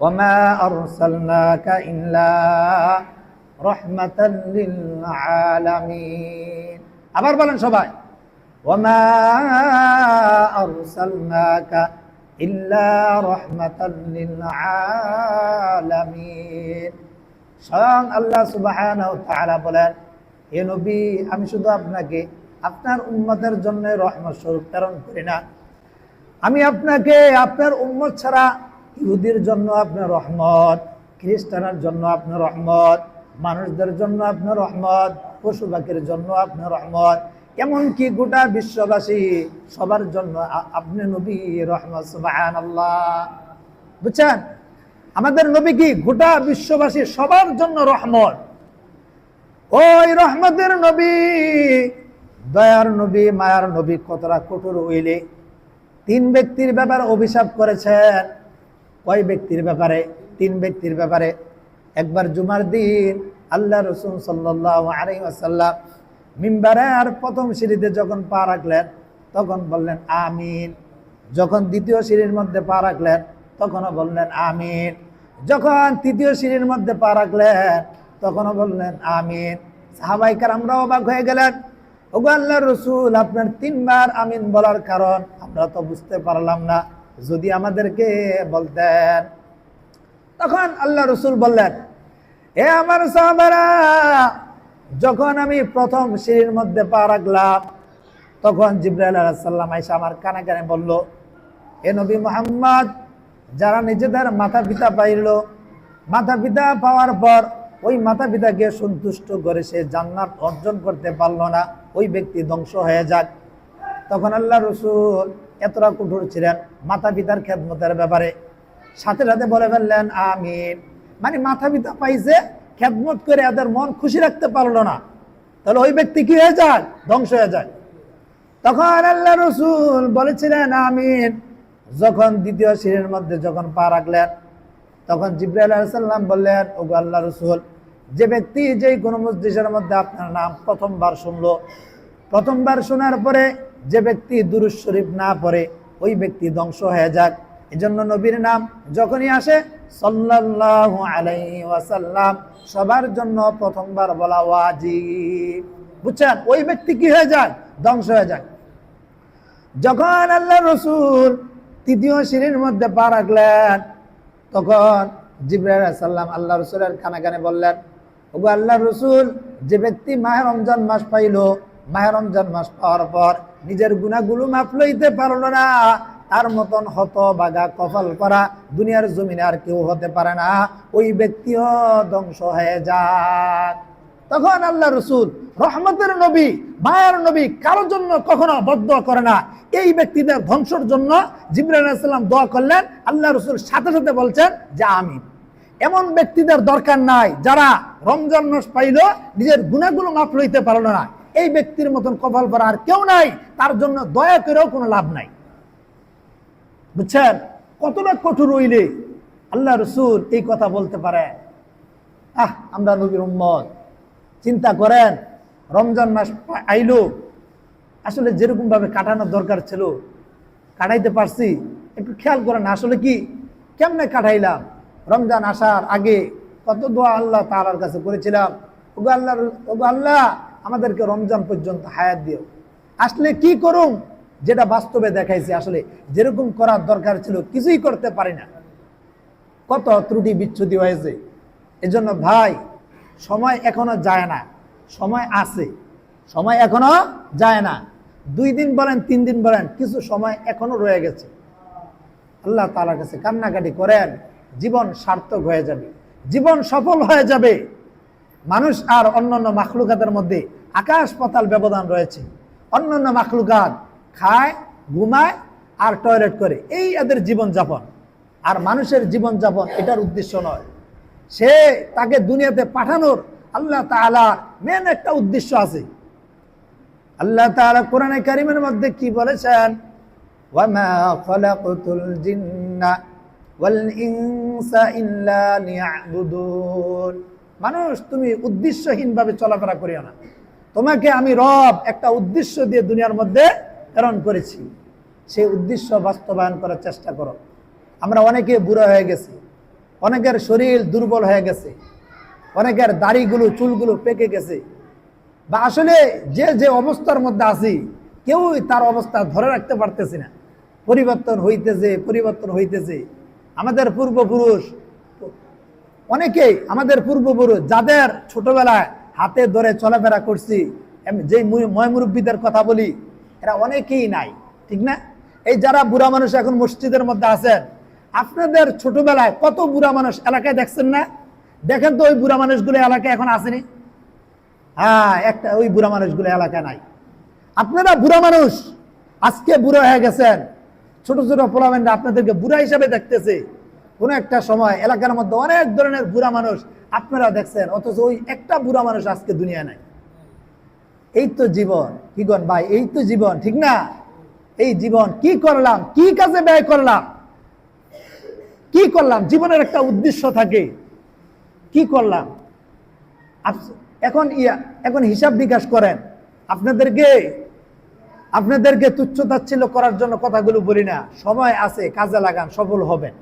وما أرسلناك إلا رحمة للعالمين আবার বলেন সবাই وما أرسلناك إلا رحمة للعالمين স্বয়ং আল্লাহ সুবহানাহু ওয়া তাআলা বলেন, হে নবী, আমি শুধু আপনাকে আপনার উম্মতের জন্য রহমত স্বরূপ প্রেরণ করি না, আমি আপনাকে আপনার উম্মত ছাড়া ইহুদির জন্য আপনার রহমত, খ্রিস্টানের জন্য আপনার রহমত, মানুষদের জন্য আপনার রহমত, পশু পাখির জন্য আপনার রহমত, এমনকি গোটা বিশ্ববাসী সবার জন্য আপনি নবী রহমত। সুবহানাল্লাহ। বুঝছেন, আমাদের নবী কি গোটা বিশ্ববাসী সবার জন্য রহমত। ওই রহমতের নবী, দয়ার নবী, মায়ার নবী কতটা কঠোর হইলে তিন ব্যক্তির ব্যাপারে অভিশাপ করেছেন। কয় ব্যক্তির ব্যাপারে? তিন ব্যক্তির ব্যাপারে। একবার জুমার দিন আল্লাহ রাসূল সাল্লাল্লাহু আলাইহি ওয়াসাল্লাম মিম্বারে আর প্রথম সিঁড়িতে যখন পা রাখলেন তখন বললেন আমিন। যখন দ্বিতীয় সিঁড়ির মধ্যে পা রাখলেন তখনও বললেন আমিন। যখন তৃতীয় সিঁড়ির মধ্যে পা রাখলেন তখনও বললেন আমিন। সাহাবায়ে কেরামরা অবাক হয়ে গেলেন, ওগো আল্লাহর রাসূল, আপনার তিনবার আমিন বলার কারণ আমরা তো বুঝতে পারলাম না, যদি আমাদেরকে বলতেন। তখন আল্লাহ রাসূল বললেন, হে আমার সাহাবারা, যখন আমি প্রথম সিঁড়ির মধ্যে পা রাখলাম তখন জিবরাইল আলাইহিস সালাম আয়েশা আমার কানে কানে বলল, হে নবী মুহাম্মদ, যারা নিজেদের মাতা পিতা পাইল, মাতা পিতা পাওয়ার পর ওই মাতা পিতাকে সন্তুষ্ট করে সে জান্নাত অর্জন করতে পারলো না, ওই ব্যক্তি ধ্বংস হয়ে যাক। তখন আল্লাহ রাসূল এতটা কঠোর ছিলেন মাতা পিতার খেদমতের ব্যাপারে, সাথে সাথে বলে ফেললেন আমিন। মানে মাতা পিতা পাইছে, খেদমত করে এদের মন খুশি রাখতে পারলো না, তাহলে ওই ব্যক্তি কি হয়ে যায়? ধ্বংস হয়ে যায়। তখন আল্লাহ রাসূল বলেছিলেন আমিন। যখন দ্বিতীয় সিঁড়ির মধ্যে যখন পা রাখলেন তখন জিবরাইল আলাইহিস সালাম বললেন, ওগো আল্লাহ রাসূল, যে ব্যক্তি যেই কোনো মজলিসের মধ্যে আপনার নাম প্রথমবার শুনলো, প্রথমবার শোনার পরে যে ব্যক্তি দুরূদ শরীফ না পড়ে ওই ব্যক্তি ধ্বংস হয়ে যাক। এজন্য নবীর নাম যখনই আসে সাল্লাল্লাহু আলাইহি ওয়াসাল্লাম সবার জন্য প্রথমবার বলা ওয়াজিব। বুঝছেন, ওই ব্যক্তি কি হয়ে যায়? ধ্বংস হয়ে যায়। যখন আল্লাহ রাসূল তৃতীয় সিঁড়ির মধ্যে পা রাখলেন তখন জিবরাইল আলাইহিস সালাম আল্লাহ রাসূলের কানে কানে বললেন, ওগো আল্লাহ রাসূল, যে ব্যক্তি মাহে রমজান মাস পাইল, মাহে রমজান মাস পাওয়ার পর নিজের গুনাহগুলো মাফ লইতে পারলো না, তার মতন হতভাগা কপাল করা দুনিয়ার জমিনে আর কেউ হতে পারে না, ওই ব্যক্তিও ধ্বংস হয়ে যাক। তখন আল্লাহ রাসূল রহমতের নবী, মায়ার নবী, কারোর জন্য কখনো বদদোয়া করে না। এই ব্যক্তিদের ধ্বংসের জন্য জিবরাইল আলাইহিস সালাম দোয়া করলেন, আল্লাহ রাসূল সাথে সাথে বলছেন যে আমিন। এমন ব্যক্তিদের দরকার নাই যারা রমজান মাস পাইল নিজের গুনাহগুলো মাফ লইতে পারলো না। এই ব্যক্তির মতন কপাল পরা আর কেউ নাই, তার জন্য দয়া করেও কোনো লাভ নাই। বুঝছেন, কতটা কঠোর হইলে আল্লাহ রাসূল এই কথা বলতে পারে। আমরা নবীর উম্মত, চিন্তা করেন, রমজান মাস আইলো, আসলে যেরকম ভাবে কাটানোর দরকার ছিল কাটাইতে পারছি? একটু খেয়াল করেন, আসলে কি কেমনে কাটাইলাম? রমজান আসার আগে কত দোয়া আল্লাহ তাআলার কাছে করেছিলাম, ওগো আল্লাহ আমাদেরকে রমজান পর্যন্ত হায়াত দিও। আসলে কি করুম? যেটা বাস্তবে দেখাইছে, আসলে যেরকম করার দরকার ছিল কিছুই করতে পারি না, কত ত্রুটি বিচ্ছুতি হয়েছে। এজন্য ভাই, সময় এখনো যায় না, সময় আছে, সময় এখনো যায় না। 2 দিন বলেন, 3 দিন বলেন, কিছু সময় এখনো রয়ে গেছে। আল্লাহ তাআলার কাছে কান্নাকাটি করেন, জীবন সার্থক হয়ে যাবে, জীবন সফল হয়ে যাবে। মানুষ আর অন্যান্য মাখলুকাতের মধ্যে আকাশ পাতাল ব্যবধান রয়েছে। অন্যান্য মাখলুকাত খায়, ঘুমায় আর টয়লেট করে, এই এদের জীবনযাপন। আর মানুষের জীবনযাপন এটার উদ্দেশ্য নয়। সে তাকে দুনিয়াতে পাঠানোর আল্লাহ তাআলার মেন একটা উদ্দেশ্য আছে। আল্লাহ তাআলা কোরআনে কারীমের মধ্যে কি বলেছেন? ওয়ামা খালাকতুল জিন্না ওয়াল ইনসা ইল্লা লিয়াবুদুন। মানুষ, তুমি উদ্দেশ্যহীনভাবে চলাফেরা করিও না। তোমাকে আমি রব একটা উদ্দেশ্য দিয়ে দুনিয়ার মধ্যে প্রেরণ করেছি, সেই উদ্দেশ্য বাস্তবায়ন করার চেষ্টা করো। আমরা অনেকে বুড়া হয়ে গেছি, অনেকের শরীর দুর্বল হয়ে গেছে, অনেকের দাড়িগুলো চুলগুলো পেকে গেছে, বা আসলে যে যে অবস্থার মধ্যে আছি কেউই তার অবস্থা ধরে রাখতে পারতেছি না। পরিবর্তন হইতেছে, পরিবর্তন হইতেছে। আমাদের পূর্বপুরুষ অনেকেই, আমাদের পূর্বপুরুষ যাদের ছোটবেলায় হাতে ধরে চলাফেরা করছি, যে ময়মুরব্বীদের কথা বলি, এরা অনেকেই নাই, ঠিক না? এই যারা বুড়া মানুষ এখন মসজিদের মধ্যে আছেন, আপনাদের ছোটবেলায় কত বুড়া মানুষ এলাকায় দেখছেন না? দেখেন তো ওই বুড়া মানুষগুলো এলাকায় এখন আসেনি? হ্যাঁ, একটা ওই বুড়া মানুষগুলো এলাকায় নাই। আপনারা বুড়া মানুষ, আজকে বুড়ো হয়ে গেছেন, ছোট ছোট পোলামেন্টরা আপনাদেরকে বুড়া হিসাবে দেখতেছে। কোন একটা সময় এলাকার মধ্যে অনেক ধরনের বুড়া মানুষ আপনারা দেখছেন, অথচ ওই একটা বুড়া মানুষ আজকে দুনিয়া নাই। এই তো জীবন, কি গণ ভাই, এই তো জীবন, ঠিক না? এই জীবন কি করলাম, কি কাজে ব্যয় করলাম, কি করলাম? জীবনের একটা উদ্দেশ্য থাকে, কি করলাম? এখন হিসাব বিকাশ করেন। আপনাদেরকে তুচ্ছ তাচ্ছিল্য করার জন্য কথাগুলো বলি না, সময় আছে, কাজে লাগান, সফল হবেন।